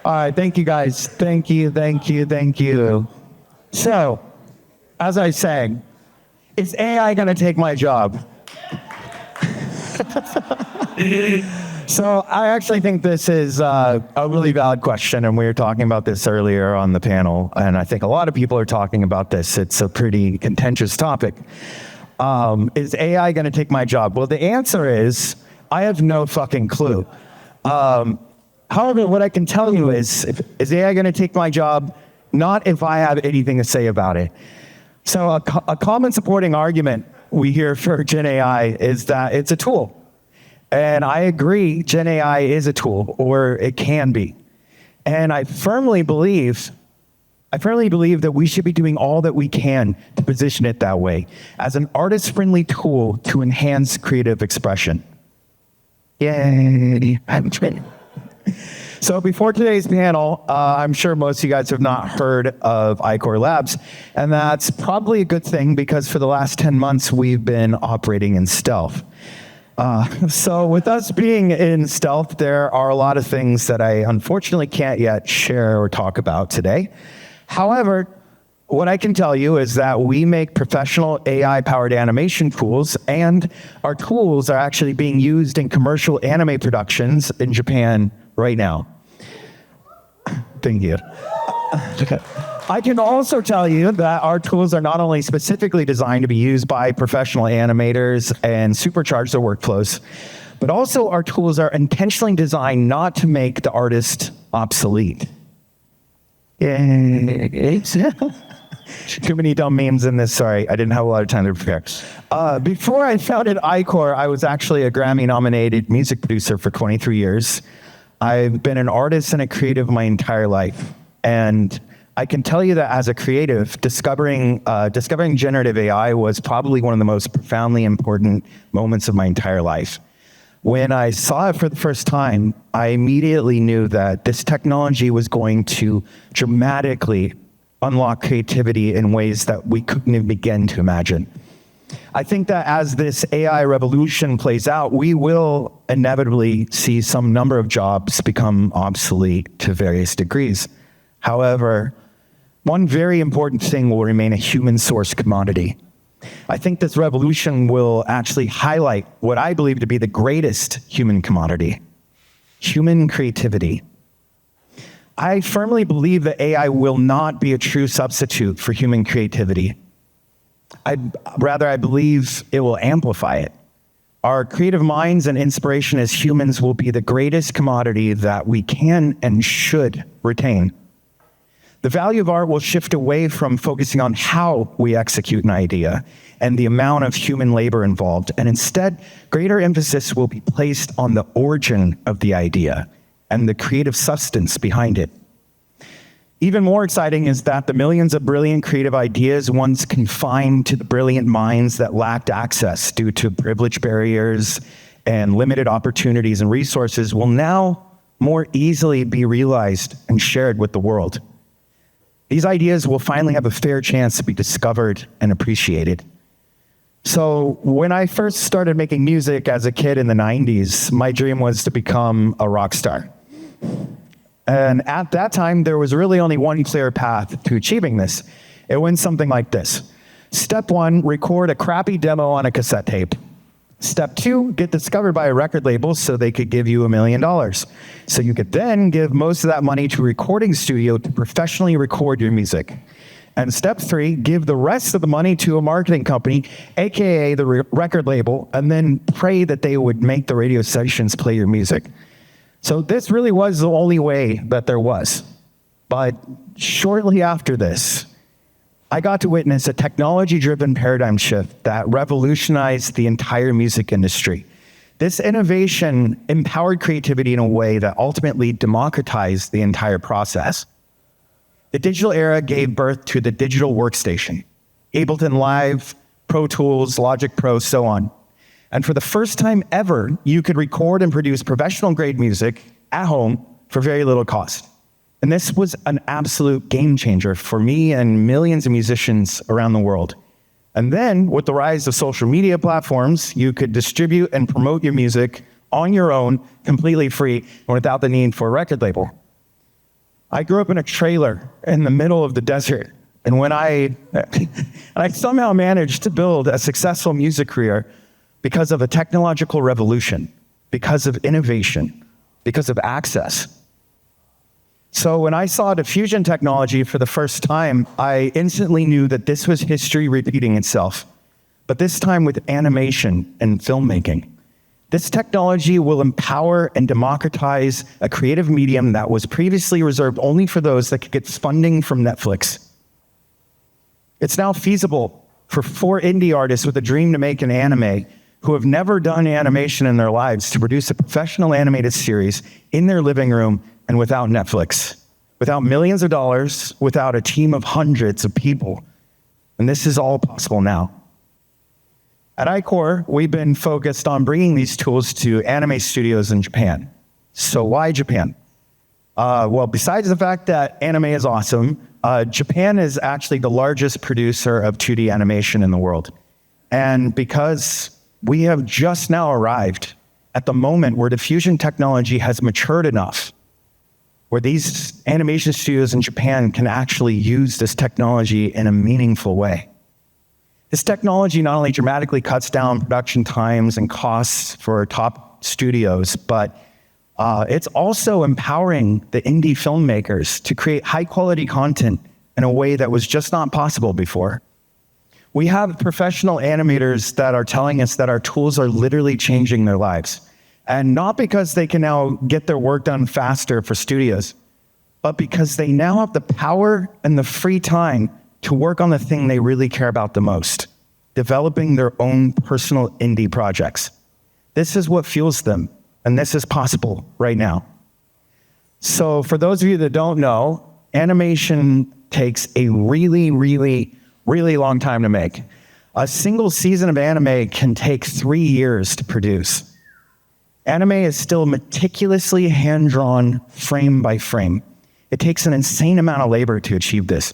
All right, thank you guys. Thank you. So, as I said, is AI going to take my job? So I actually think this is a really valid question, and we were talking about this earlier on the panel, and I think a lot of people are talking about this. It's a pretty contentious topic. Is AI going to take my job? Well, the answer is, I have no fucking clue. However, what I can tell you is AI going to take my job? Not if I have anything to say about it. So a common supporting argument we hear for Gen AI is that it's a tool. And I agree, Gen AI is a tool, or it can be. And I firmly believe that we should be doing all that we can to position it that way, as an artist-friendly tool to enhance creative expression. Yay. So before today's panel, I'm sure most of you guys have not heard of iKHOR Labs, and that's probably a good thing because for the last 10 months, we've been operating in stealth. So with us being in stealth, there are a lot of things that I unfortunately can't yet share or talk about today. However, what I can tell you is that we make professional AI-powered animation tools, and our tools are actually being used in commercial anime productions in Japan right now. Thank you. I can also tell you that our tools are not only specifically designed to be used by professional animators and supercharge their workflows, but also our tools are intentionally designed not to make the artist obsolete. Too many dumb memes in this, sorry. I didn't have a lot of time to prepare. Before I founded iKHOR, I was actually a Grammy-nominated music producer for 23 years. I've been an artist and a creative my entire life. And I can tell you that as a creative, discovering generative AI was probably one of the most profoundly important moments of my entire life. When I saw it for the first time, I immediately knew that this technology was going to dramatically unlock creativity in ways that we couldn't even begin to imagine. I think that as this AI revolution plays out, we will inevitably see some number of jobs become obsolete to various degrees. However, one very important thing will remain a human-sourced commodity. I think this revolution will actually highlight what I believe to be the greatest human commodity: human creativity. I firmly believe that AI will not be a true substitute for human creativity. I believe it will amplify it. Our creative minds and inspiration as humans will be the greatest commodity that we can and should retain. The value of art will shift away from focusing on how we execute an idea and the amount of human labor involved, and instead, greater emphasis will be placed on the origin of the idea and the creative substance behind it. Even more exciting is that the millions of brilliant creative ideas once confined to the brilliant minds that lacked access due to privilege barriers and limited opportunities and resources will now more easily be realized and shared with the world. These ideas will finally have a fair chance to be discovered and appreciated. So when I first started making music as a kid in the 90s, my dream was to become a rock star. And at that time, there was really only one clear path to achieving this. It went something like this. Step 1, record a crappy demo on a cassette tape. Step 2, get discovered by a record label so they could give you $1 million. So you could then give most of that money to a recording studio to professionally record your music. And step 3, give the rest of the money to a marketing company, AKA the record label, and then pray that they would make the radio stations play your music. So this really was the only way that there was. But shortly after this, I got to witness a technology-driven paradigm shift that revolutionized the entire music industry. This innovation empowered creativity in a way that ultimately democratized the entire process. The digital era gave birth to the digital workstation, Ableton Live, Pro Tools, Logic Pro, so on. And for the first time ever, you could record and produce professional-grade music at home for very little cost. And this was an absolute game changer for me and millions of musicians around the world. And then, with the rise of social media platforms, you could distribute and promote your music on your own, completely free, and without the need for a record label. I grew up in a trailer in the middle of the desert. And when I somehow managed to build a successful music career because of a technological revolution, because of innovation, because of access. So when I saw diffusion technology for the first time, I instantly knew that this was history repeating itself, but this time with animation and filmmaking. This technology will empower and democratize a creative medium that was previously reserved only for those that could get funding from Netflix. It's now feasible for 4 indie artists with a dream to make an anime who have never done animation in their lives to produce a professional animated series in their living room and without Netflix, without millions of dollars, without a team of hundreds of people. And this is all possible now. At iKHOR, we've been focused on bringing these tools to anime studios in Japan. So why Japan? Well, besides the fact that anime is awesome, Japan is actually the largest producer of 2D animation in the world. And because we have just now arrived at the moment where diffusion technology has matured enough, where these animation studios in Japan can actually use this technology in a meaningful way. This technology not only dramatically cuts down production times and costs for top studios, but it's also empowering the indie filmmakers to create high-quality content in a way that was just not possible before. We have professional animators that are telling us that our tools are literally changing their lives. And not because they can now get their work done faster for studios, but because they now have the power and the free time to work on the thing they really care about the most, developing their own personal indie projects. This is what fuels them, and this is possible right now. So for those of you that don't know, animation takes a really, really, really long time to make. A single season of anime can take 3 years to produce. Anime is still meticulously hand-drawn frame by frame. It takes an insane amount of labor to achieve this.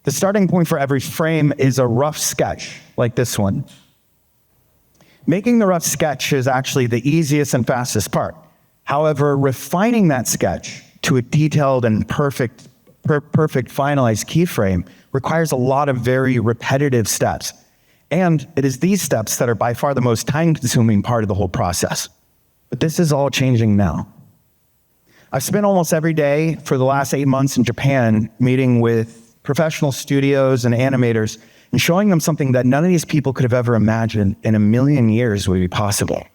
The starting point for every frame is a rough sketch, like this one. Making the rough sketch is actually the easiest and fastest part. However, refining that sketch to a detailed and perfect finalized keyframe requires a lot of very repetitive steps. And it is these steps that are by far the most time-consuming part of the whole process. But this is all changing now. I've spent almost every day for the last 8 months in Japan meeting with professional studios and animators and showing them something that none of these people could have ever imagined in a million years would be possible.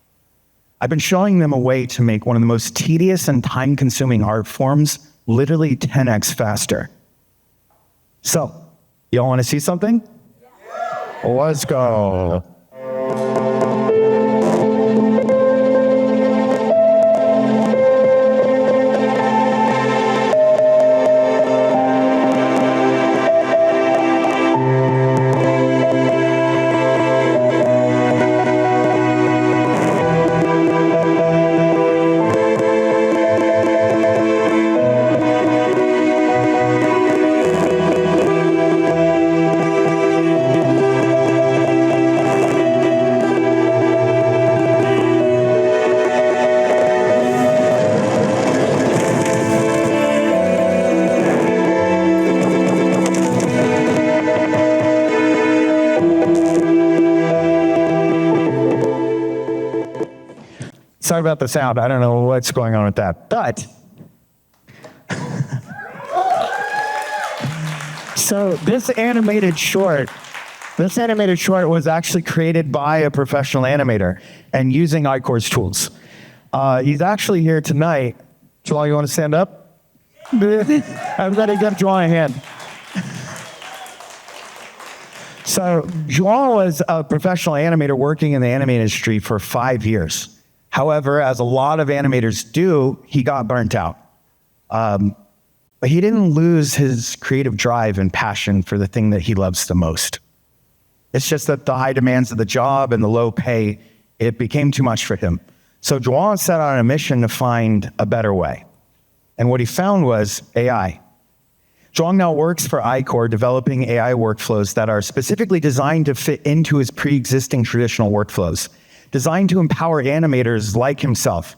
I've been showing them a way to make one of the most tedious and time-consuming art forms literally 10x faster. So, y'all want to see something? Yeah. Let's go. Sorry about the sound. I don't know what's going on with that. But, so this animated short was actually created by a professional animator and using iKHOR's tools. He's actually here tonight. Joel, you want to stand up? Everybody give Joel a hand. So Joel was a professional animator working in the anime industry for 5 years. However, as a lot of animators do, he got burnt out. But he didn't lose his creative drive and passion for the thing that he loves the most. It's just that the high demands of the job and the low pay, it became too much for him. So Juan set out on a mission to find a better way. And what he found was AI. Zhuang now works for iKHOR, developing AI workflows that are specifically designed to fit into his pre-existing traditional workflows, designed to empower animators like himself,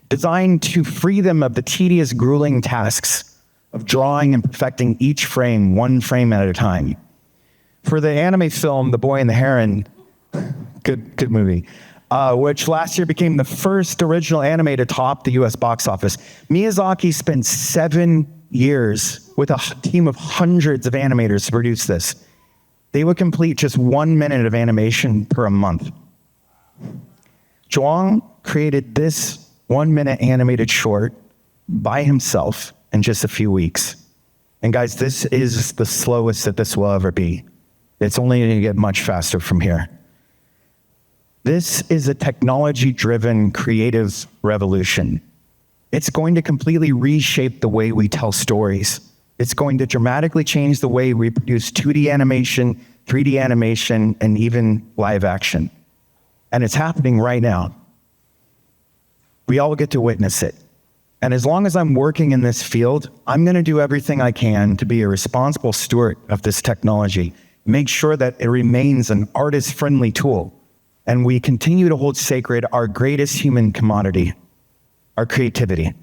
designed to free them of the tedious, grueling tasks of drawing and perfecting each frame, one frame at a time. For the anime film, The Boy and the Heron, good movie, which last year became the first original anime to top the US box office, Miyazaki spent 7 years with a team of hundreds of animators to produce this. They would complete just 1 minute of animation per month. Zhuang created this 1 minute animated short by himself in just a few weeks. And guys, this is the slowest that this will ever be. It's only going to get much faster from here. This is a technology-driven creative revolution. It's going to completely reshape the way we tell stories. It's going to dramatically change the way we produce 2D animation, 3D animation, and even live action. And it's happening right now. We all get to witness it. And as long as I'm working in this field, I'm going to do everything I can to be a responsible steward of this technology, make sure that it remains an artist-friendly tool, and we continue to hold sacred our greatest human commodity, our creativity.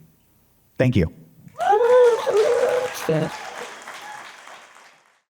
Thank you.